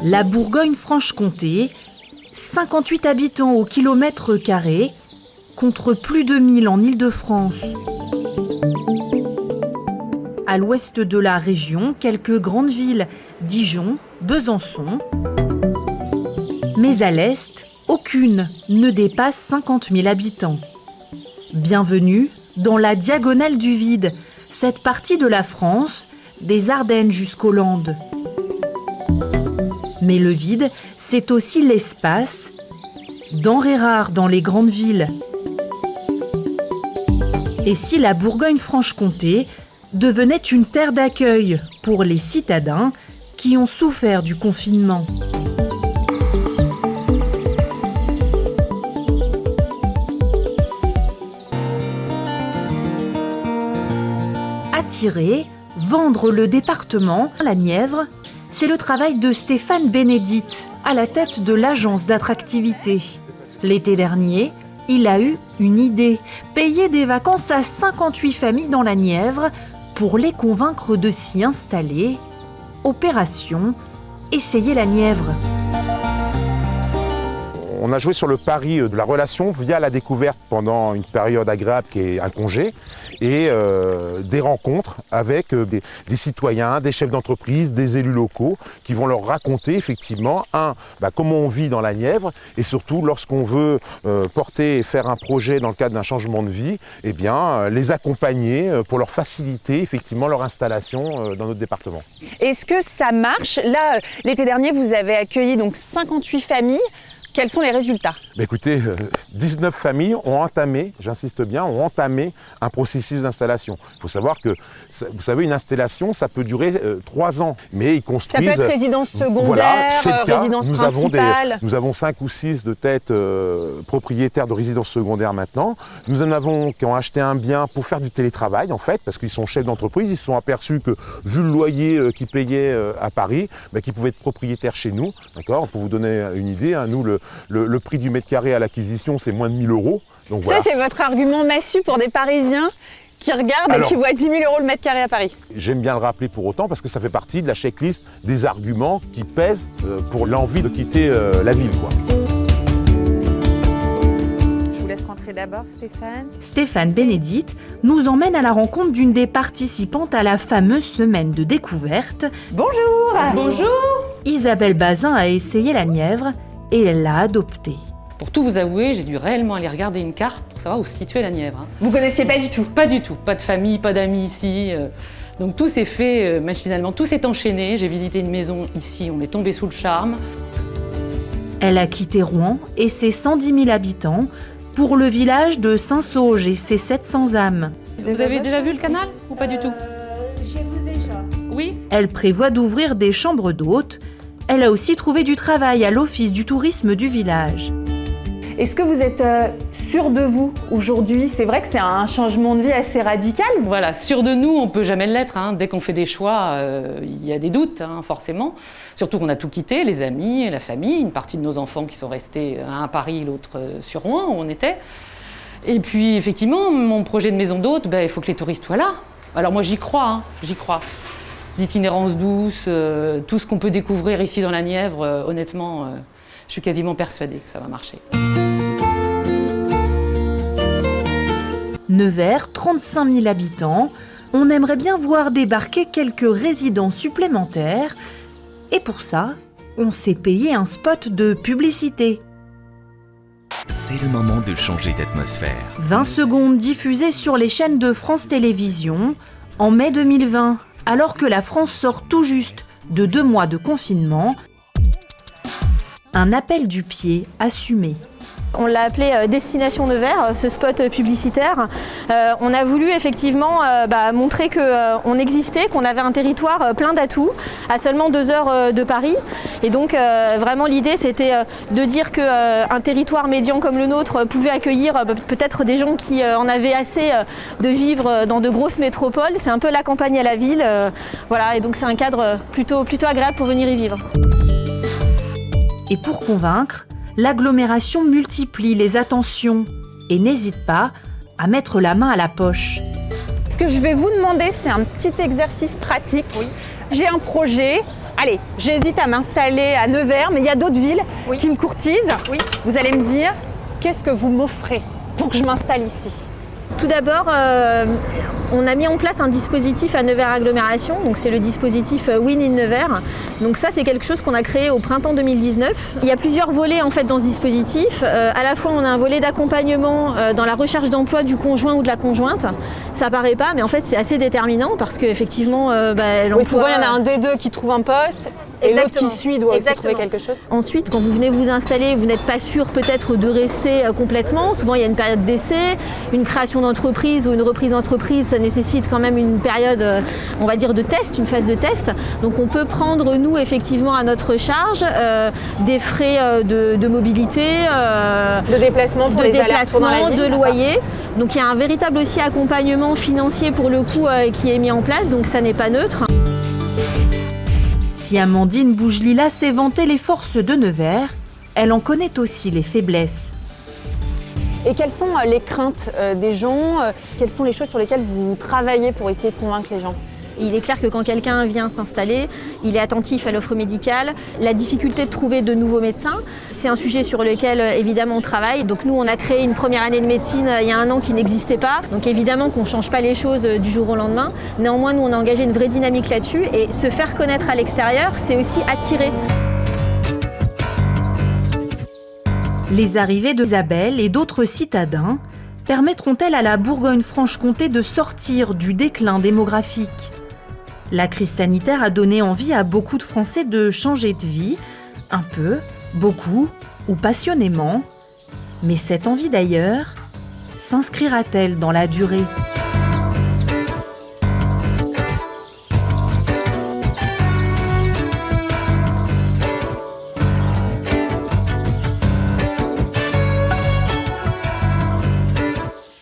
La Bourgogne-Franche-Comté, 58 habitants au kilomètre carré, contre plus de 1000 en Île-de-France. À l'ouest de la région, quelques grandes villes, Dijon, Besançon. Mais à l'est, aucune ne dépasse 50 000 habitants. Bienvenue dans la diagonale du vide, cette partie de la France, des Ardennes jusqu'aux Landes. Mais le vide, c'est aussi l'espace, denrées rares dans les grandes villes. Et si la Bourgogne-Franche-Comté devenait une terre d'accueil pour les citadins qui ont souffert du confinement? Attirer, vendre le département, la Nièvre, c'est le travail de Stéphane Bénédite, à la tête de l'agence d'attractivité. L'été dernier, il a eu une idée, payer des vacances à 58 familles dans la Nièvre pour les convaincre de s'y installer. Opération Essayer la Nièvre. On a joué sur le pari de la relation via la découverte pendant une période agréable qui est un congé et des rencontres avec des citoyens, des chefs d'entreprise, des élus locaux qui vont leur raconter effectivement comment on vit dans la Nièvre et surtout lorsqu'on veut porter et faire un projet dans le cadre d'un changement de vie, les accompagner pour leur faciliter effectivement leur installation dans notre département. Est-ce que ça marche? Là, l'été dernier, vous avez accueilli donc 58 familles. Quels sont les résultats? Écoutez, 19 familles ont entamé, j'insiste bien, un processus d'installation. Il faut savoir que, vous savez, une installation, ça peut durer 3 ans. Mais ils construisent... Ça peut être résidence secondaire, voilà, c'est le cas. résidence principale. Nous avons 5 ou 6 de têtes propriétaires de résidences secondaires maintenant. Nous en avons qui ont acheté un bien pour faire du télétravail, en fait, parce qu'ils sont chefs d'entreprise. Ils se sont aperçus que, vu le loyer qu'ils payaient à Paris, qu'ils pouvaient être propriétaires chez nous. D'accord ? Pour vous donner une idée, nous, le prix du mètre carré à l'acquisition, c'est moins de 1 000 €. Donc, ça, c'est votre argument massue pour des Parisiens qui regardent et qui voient 10 000 € le mètre carré à Paris. J'aime bien le rappeler pour autant parce que ça fait partie de la checklist des arguments qui pèsent pour l'envie de quitter la ville, quoi. Je vous laisse rentrer d'abord, Stéphane. Stéphane Bénédite nous emmène à la rencontre d'une des participantes à la fameuse semaine de découverte. Bonjour. Bonjour. Isabelle Bazin a essayé la Nièvre et elle l'a adoptée. Pour tout vous avouer, j'ai dû réellement aller regarder une carte pour savoir où se situait la Nièvre. Vous connaissiez pas du tout? Pas du tout, pas de famille, pas d'amis ici. Donc tout s'est fait machinalement, tout s'est enchaîné. J'ai visité une maison ici, on est tombé sous le charme. Elle a quitté Rouen et ses 110 000 habitants pour le village de Saint-Sauge et ses 700 âmes. Vous avez déjà vu le canal ou pas du tout? J'ai vu déjà. Oui. Elle prévoit d'ouvrir des chambres d'hôtes. Elle a aussi trouvé du travail à l'office du tourisme du village. Est-ce que vous êtes sûr de vous aujourd'hui? C'est vrai que c'est un changement de vie assez radical. Voilà, sûr de nous, on peut jamais l'être. Dès qu'on fait des choix, il y a des doutes, forcément. Surtout qu'on a tout quitté, les amis, la famille, une partie de nos enfants qui sont restés, un à Paris, l'autre sur Rouen, où on était. Et puis, effectivement, mon projet de maison d'hôte, il faut que les touristes soient là. Alors moi, j'y crois, j'y crois. L'itinérance douce, tout ce qu'on peut découvrir ici dans la Nièvre, honnêtement, je suis quasiment persuadée que ça va marcher. Nevers, 35 000 habitants. On aimerait bien voir débarquer quelques résidents supplémentaires. Et pour ça, on s'est payé un spot de publicité. C'est le moment de changer d'atmosphère. 20 secondes diffusées sur les chaînes de France Télévisions en mai 2020. Alors que la France sort tout juste de 2 mois de confinement, un appel du pied assumé. On l'a appelé Destination Nevers, ce spot publicitaire. On a voulu effectivement montrer qu'on existait, qu'on avait un territoire plein d'atouts, à seulement 2 heures de Paris. Et donc vraiment l'idée c'était de dire qu'un territoire médian comme le nôtre pouvait accueillir peut-être des gens qui en avaient assez de vivre dans de grosses métropoles. C'est un peu la campagne à la ville. Voilà, et donc c'est un cadre plutôt agréable pour venir y vivre. Et pour convaincre, l'agglomération multiplie les attentions et n'hésite pas à mettre la main à la poche. Ce que je vais vous demander, c'est un petit exercice pratique. Oui. J'ai un projet, Allez, j'hésite à m'installer à Nevers, mais il y a d'autres villes qui me courtisent. Oui. Vous allez me dire, qu'est-ce que vous m'offrez pour que je m'installe ici? Tout d'abord, on a mis en place un dispositif à Nevers Agglomération, donc c'est le dispositif Win in Nevers. Donc ça, c'est quelque chose qu'on a créé au printemps 2019. Il y a plusieurs volets en fait dans ce dispositif. À la fois, on a un volet d'accompagnement dans la recherche d'emploi du conjoint ou de la conjointe. Ça paraît pas, mais en fait, c'est assez déterminant parce qu'effectivement, l'emploi... Oui, souvent, il y en a un des deux qui trouve un poste. Et l'autre qui suit doit aussi trouver quelque chose. Ensuite, quand vous venez vous installer, vous n'êtes pas sûr peut-être de rester complètement. Souvent, il y a une période d'essai, une création d'entreprise ou une reprise d'entreprise, ça nécessite quand même une période, on va dire, de test, une phase de test. Donc, on peut prendre, nous, effectivement, à notre charge, des frais de mobilité, de déplacement pour les allers-retours dans la ville, de loyer. Donc, il y a un véritable aussi accompagnement financier pour le coup qui est mis en place, donc ça n'est pas neutre. Si Amandine Bougelila sait vanter les forces de Nevers, elle en connaît aussi les faiblesses. Et quelles sont les craintes des gens? Quelles sont les choses sur lesquelles vous travaillez pour essayer de convaincre les gens? Il est clair que quand quelqu'un vient s'installer, il est attentif à l'offre médicale, la difficulté de trouver de nouveaux médecins. C'est un sujet sur lequel évidemment on travaille. Donc nous on a créé une première année de médecine il y a un an qui n'existait pas. Donc évidemment qu'on ne change pas les choses du jour au lendemain. Néanmoins nous on a engagé une vraie dynamique là-dessus et se faire connaître à l'extérieur, c'est aussi attirer. Les arrivées d'Isabelle et d'autres citadins permettront-elles à la Bourgogne-Franche-Comté de sortir du déclin démographique ? La crise sanitaire a donné envie à beaucoup de Français de changer de vie, un peu, beaucoup ou passionnément. Mais cette envie d'ailleurs s'inscrira-t-elle dans la durée ?